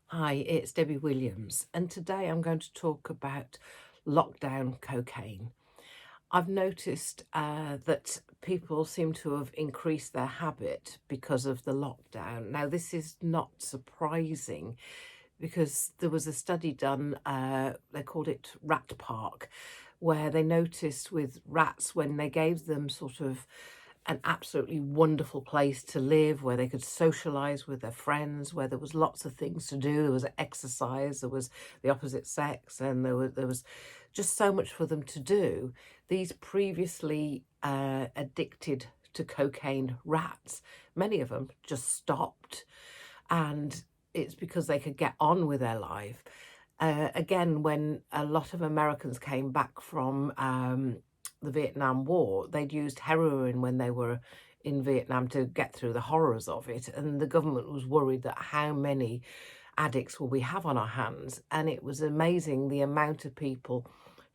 Hi, it's Debbie Williams, and today I'm going to talk about lockdown cocaine. I've noticed that people seem to have increased their habit because of the lockdown. Now, this is not surprising because there was a study done, they called it Rat Park, where they noticed with rats when they gave them sort of an absolutely wonderful place to live where they could socialize with their friends, where there was lots of things to do. There was exercise, there was the opposite sex, and there was just so much for them to do. These previously addicted to cocaine rats, many of them just stopped, and it's because they could get on with their life. Again, when a lot of Americans came back from the Vietnam War, they'd used heroin when they were in Vietnam to get through the horrors of it. And the government was worried that how many addicts will we have on our hands? And it was amazing the amount of people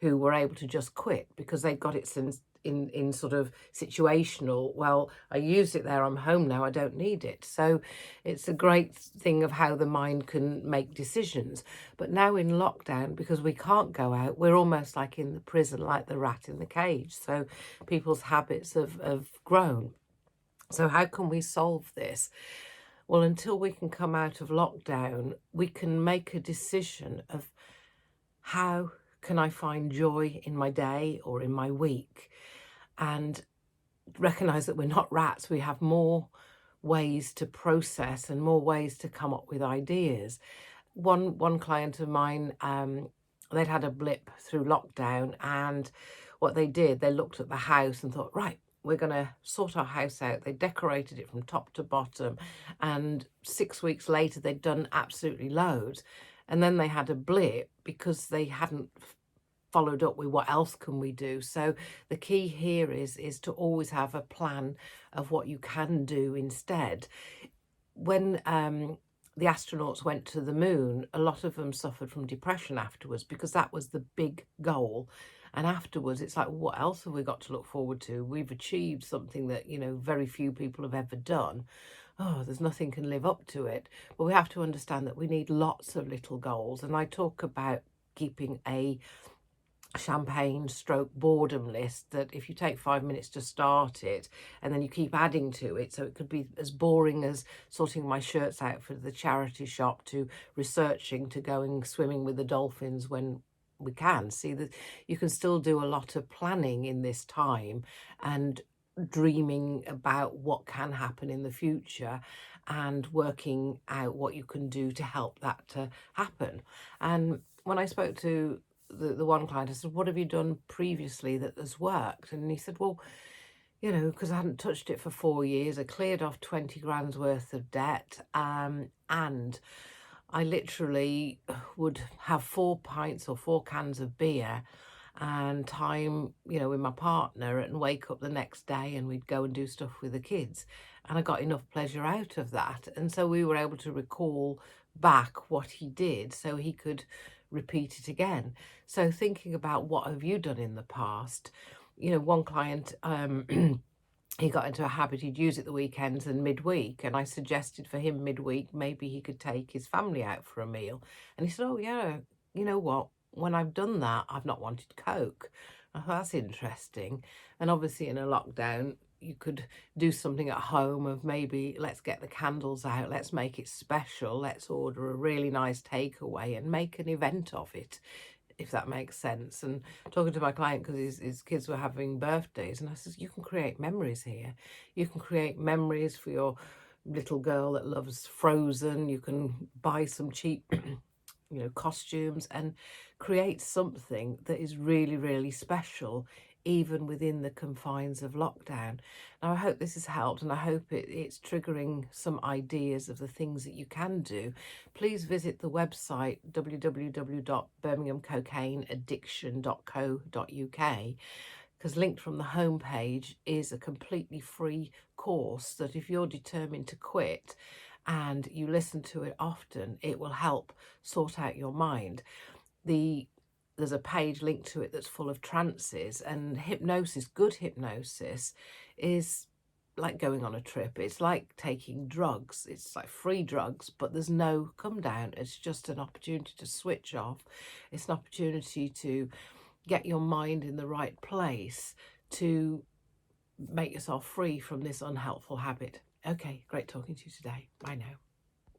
who were able to just quit because they got it since in sort of situational, well, I used it there, I'm home now, I don't need it. So it's a great thing of how the mind can make decisions. But now in lockdown, because we can't go out, we're almost like in the prison, like the rat in the cage. So people's habits have grown. So how can we solve this? Well, until we can come out of lockdown, we can make a decision of how can I find joy in my day or in my week, and recognize that we're not rats. We have more ways to process and more ways to come up with ideas. One client of mine, they'd had a blip through lockdown, and what they did, they looked at the house and thought, right, we're going to sort our house out. They decorated it from top to bottom, and 6 weeks later, they'd done absolutely loads. And then they had a blip because they hadn't followed up with what else can we do. So the key here is to always have a plan of what you can do instead. When the astronauts went to the moon, a lot of them suffered from depression afterwards because that was the big goal. And afterwards, it's like, what else have we got to look forward to? We've achieved something that, very few people have ever done. Oh, there's nothing can live up to it. But we have to understand that we need lots of little goals. And I talk about keeping a champagne stroke boredom list, that if you take 5 minutes to start it and then you keep adding to it, so it could be as boring as sorting my shirts out for the charity shop, to researching, to going swimming with the dolphins when we can see that you can still do a lot of planning in this time and dreaming about what can happen in the future and working out what you can do to help that to happen. And when I spoke to the one client, I said, what have you done previously that has worked? And he said, well, because I hadn't touched it for 4 years, I cleared off 20 grand's worth of debt. And I literally would have 4 pints or 4 cans of beer and time, with my partner, and wake up the next day and we'd go and do stuff with the kids. And I got enough pleasure out of that. And so we were able to recall back what he did so he could repeat it again. So thinking about what have you done in the past, one client, he got into a habit, he'd use it the weekends and midweek, and I suggested for him midweek maybe he could take his family out for a meal. And he said, oh yeah, you know what, when I've done that, I've not wanted Coke. I thought, that's interesting. And obviously in a lockdown, you could do something at home of maybe, let's get the candles out, let's make it special, let's order a really nice takeaway and make an event of it, if that makes sense. And talking to my client, because his kids were having birthdays, and I said, you can create memories here. You can create memories for your little girl that loves Frozen. You can buy some cheap costumes and create something that is really, really special, even within the confines of lockdown. Now, I hope this has helped, and I hope it's triggering some ideas of the things that you can do. Please visit the website www.birminghamcocaineaddiction.co.uk, because linked from the homepage is a completely free course that if you're determined to quit and you listen to it often, it will help sort out your mind. There's a page linked to it that's full of trances, and hypnosis, good hypnosis, is like going on a trip. It's like taking drugs. It's like free drugs, but there's no come down. It's just an opportunity to switch off. It's an opportunity to get your mind in the right place to make yourself free from this unhelpful habit. Okay, great talking to you today. Bye now.